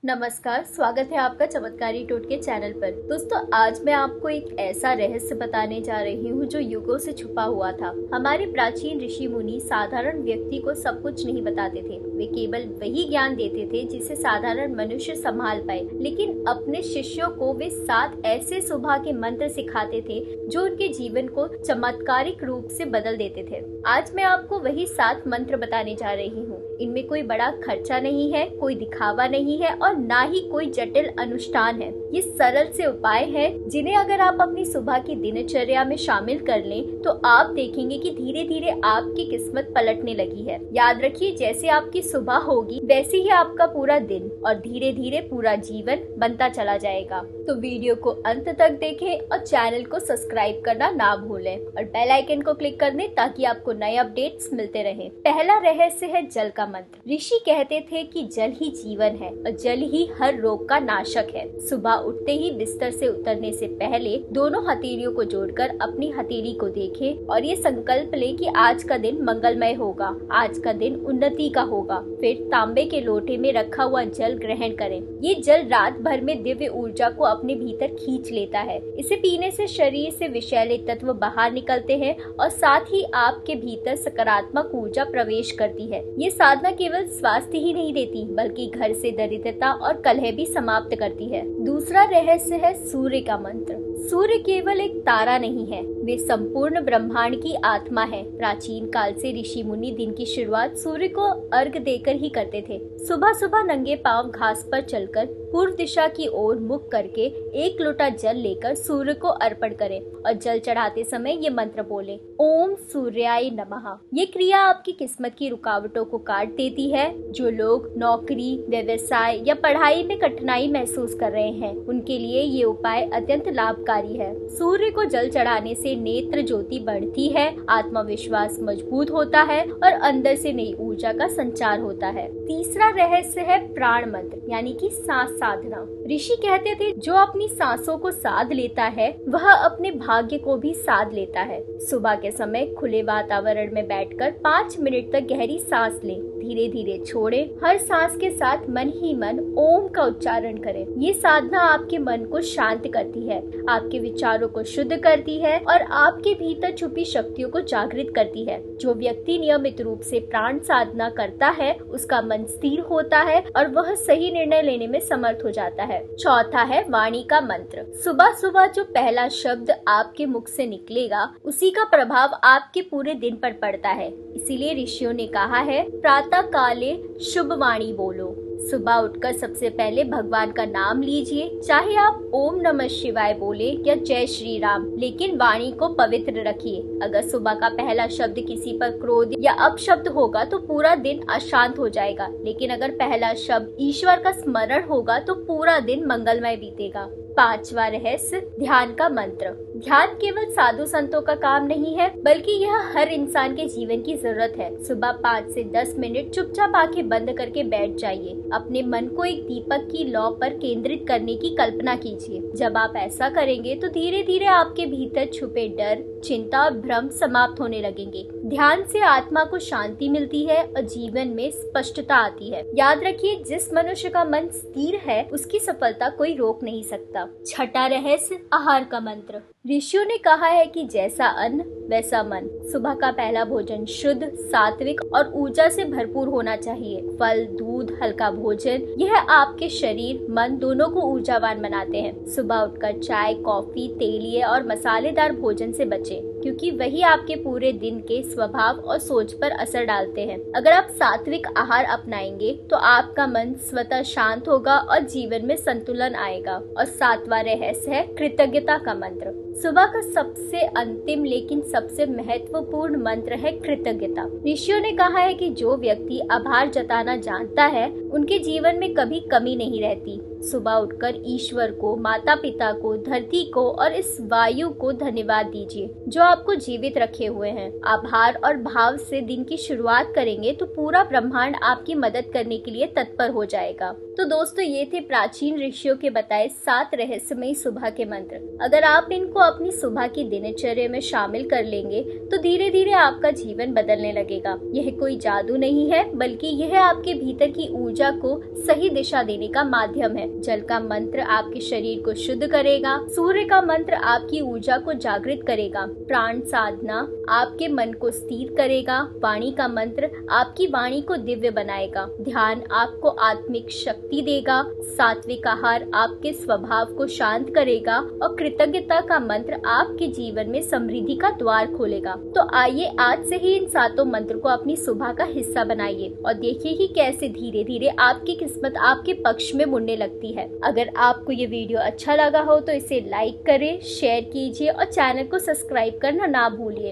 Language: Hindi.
नमस्कार, स्वागत है आपका चमत्कारी टोटके चैनल पर। दोस्तों, आज मैं आपको एक ऐसा रहस्य बताने जा रही हूँ जो युगों से छुपा हुआ था। हमारे प्राचीन ऋषि मुनि साधारण व्यक्ति को सब कुछ नहीं बताते थे। वे केवल वही ज्ञान देते थे जिसे साधारण मनुष्य संभाल पाए। लेकिन अपने शिष्यों को वे 7 ऐसे सुबह के मंत्र सिखाते थे जो उनके जीवन को चमत्कारिक रूप से बदल देते थे। आज मैं आपको वही 7 मंत्र बताने जा रही हूँ। इनमें कोई बड़ा खर्चा नहीं है, कोई दिखावा नहीं है और ना ही कोई जटिल अनुष्ठान है। ये सरल से उपाय हैं जिन्हें अगर आप अपनी सुबह की दिनचर्या में शामिल कर लें तो आप देखेंगे कि धीरे धीरे आपकी किस्मत पलटने लगी है। याद रखिए, जैसे आपकी सुबह होगी वैसे ही आपका पूरा दिन और धीरे धीरे पूरा जीवन बनता चला जाएगा। तो वीडियो को अंत तक देखें और चैनल को सब्सक्राइब करना ना भूलें और बेल आइकन को क्लिक कर दें ताकि आपको नए अपडेट्स मिलते रहें। पहला रहस्य है जल का मंत्र। ऋषि कहते थे कि जल ही जीवन है और जल ही हर रोग का नाशक है। सुबह उठते ही बिस्तर से उतरने से पहले दोनों हथेलियों को जोड़कर अपनी हथेली को देखें और ये संकल्प ले कि आज का दिन मंगलमय होगा, आज का दिन उन्नति का होगा। फिर तांबे के लोटे में रखा हुआ जल ग्रहण करें। ये जल रात भर में दिव्य ऊर्जा को अपने भीतर खींच लेता है। इसे पीने से शरीर से विषैले तत्व बाहर निकलते हैं और साथ ही आपके भीतर सकारात्मक ऊर्जा प्रवेश करती है। ये साधना केवल स्वास्थ्य ही नहीं देती बल्कि घर से दरिद्रता और कलह भी समाप्त करती है। दूसरा रहस्य है सूर्य का मंत्र। सूर्य केवल एक तारा नहीं है, वे संपूर्ण ब्रह्मांड की आत्मा है। प्राचीन काल से ऋषि मुनि दिन की शुरुआत सूर्य को अर्घ देकर ही करते थे। सुबह सुबह नंगे पांव घास पर चलकर पूर्व दिशा की ओर मुख करके 1 लोटा जल लेकर सूर्य को अर्पण करें और जल चढ़ाते समय ये मंत्र बोले, ओम सूर्याय नमः। ये क्रिया आपकी किस्मत की रुकावटों को काट देती है। जो लोग नौकरी, व्यवसाय या पढ़ाई में कठिनाई महसूस कर रहे हैं उनके लिए ये उपाय अत्यंत लाभकारी है। सूर्य को जल चढ़ाने से नेत्र ज्योति बढ़ती है, आत्मविश्वास मजबूत होता है और अंदर से नई ऊर्जा का संचार होता है। तीसरा रहस्य है प्राण मंत्र यानी कि सांस साधना। ऋषि कहते थे जो अपनी सांसों को साध लेता है वह अपने भाग्य को भी साध लेता है। सुबह के समय खुले वातावरण में बैठकर 5 मिनट तक गहरी सांस लें, धीरे धीरे छोड़ें। हर सांस के साथ मन ही मन ओम का उच्चारण करें। ये साधना आपके मन को शांत करती है, आपके विचारों को शुद्ध करती है और आपके भीतर छुपी शक्तियों को जागृत करती है। जो व्यक्ति नियमित रूप से प्राण साधना करता है उसका मन स्थिर होता है और वह सही निर्णय लेने में समर्थ हो जाता है। चौथा है वाणी का मंत्र। सुबह सुबह जो पहला शब्द आपके मुख से निकलेगा उसी का प्रभाव आपके पूरे दिन पर पड़ता है। इसीलिए ऋषियों ने कहा है, प्रातः काले शुभ वाणी बोलो। सुबह उठकर सबसे पहले भगवान का नाम लीजिए, चाहे आप ओम नमः शिवाय बोले या जय श्री राम, लेकिन वाणी को पवित्र रखिए। अगर सुबह का पहला शब्द किसी पर क्रोध या अपशब्द होगा तो पूरा दिन अशांत हो जाएगा, लेकिन अगर पहला शब्द ईश्वर का स्मरण होगा तो पूरा दिन मंगलमय बीतेगा। 5वां रहस्य ध्यान का मंत्र। ध्यान केवल साधु संतों का काम नहीं है बल्कि यह हर इंसान के जीवन की जरूरत है। सुबह 5 से 10 मिनट चुपचाप आंखें बंद करके बैठ जाइए। अपने मन को एक दीपक की लौ पर केंद्रित करने की कल्पना कीजिए। जब आप ऐसा करेंगे तो धीरे धीरे आपके भीतर छुपे डर, चिंता और भ्रम समाप्त होने लगेंगे। ध्यान से आत्मा को शांति मिलती है और जीवन में स्पष्टता आती है। याद रखिए, जिस मनुष्य का मन स्थिर है उसकी सफलता कोई रोक नहीं सकता। छठा रहस्य आहार का मंत्र। ऋषियों ने कहा है कि जैसा अन्न वैसा मन। सुबह का पहला भोजन शुद्ध, सात्विक और ऊर्जा से भरपूर होना चाहिए। फल, दूध, हल्का भोजन यह आपके शरीर, मन दोनों को ऊर्जावान बनाते हैं। सुबह उठकर चाय, कॉफी, तेलीय और मसालेदार भोजन से बचें क्योंकि वही आपके पूरे दिन के स्वभाव और सोच पर असर डालते हैं। अगर आप सात्विक आहार अपनाएंगे तो आपका मन स्वतः शांत होगा और जीवन में संतुलन आएगा। और 7वां रहस्य है कृतज्ञता का मंत्र। सुबह का सबसे अंतिम लेकिन सबसे महत्वपूर्ण मंत्र है कृतज्ञता। ऋषियों ने कहा है कि जो व्यक्ति आभार जताना जानता है उनके जीवन में कभी कमी नहीं रहती। सुबह उठकर ईश्वर को, माता पिता को, धरती को और इस वायु को धन्यवाद दीजिए जो आपको जीवित रखे हुए हैं। आभार और भाव से दिन की शुरुआत करेंगे तो पूरा ब्रह्मांड आपकी मदद करने के लिए तत्पर हो जाएगा। तो दोस्तों, ये थे प्राचीन ऋषियों के बताए 7 रहस्यमयी सुबह के मंत्र। अगर आप इनको अपनी सुबह की दिनचर्या में शामिल कर लेंगे तो धीरे धीरे आपका जीवन बदलने लगेगा। यह कोई जादू नहीं है, बल्कि यह आपके भीतर की ऊर्जा को सही दिशा देने का माध्यम है। जल का मंत्र आपके शरीर को शुद्ध करेगा, सूर्य का मंत्र आपकी ऊर्जा को जागृत करेगा, प्राण साधना आपके मन को स्थिर करेगा, वाणी का मंत्र आपकी वाणी को दिव्य बनाएगा, ध्यान आपको आत्मिक शक्ति देगा, सात्विक आहार आपके स्वभाव को शांत करेगा और कृतज्ञता का मंत्र आपके जीवन में समृद्धि का द्वार खोलेगा। तो आइए आज से ही इन 7 मंत्र को अपनी सुबह का हिस्सा बनाइए और देखिए कि कैसे धीरे धीरे आपकी किस्मत आपके पक्ष में मुड़ने लगती है। अगर आपको ये वीडियो अच्छा लगा हो तो इसे लाइक करें, शेयर कीजिए और चैनल को सब्सक्राइब करना ना भूलिए।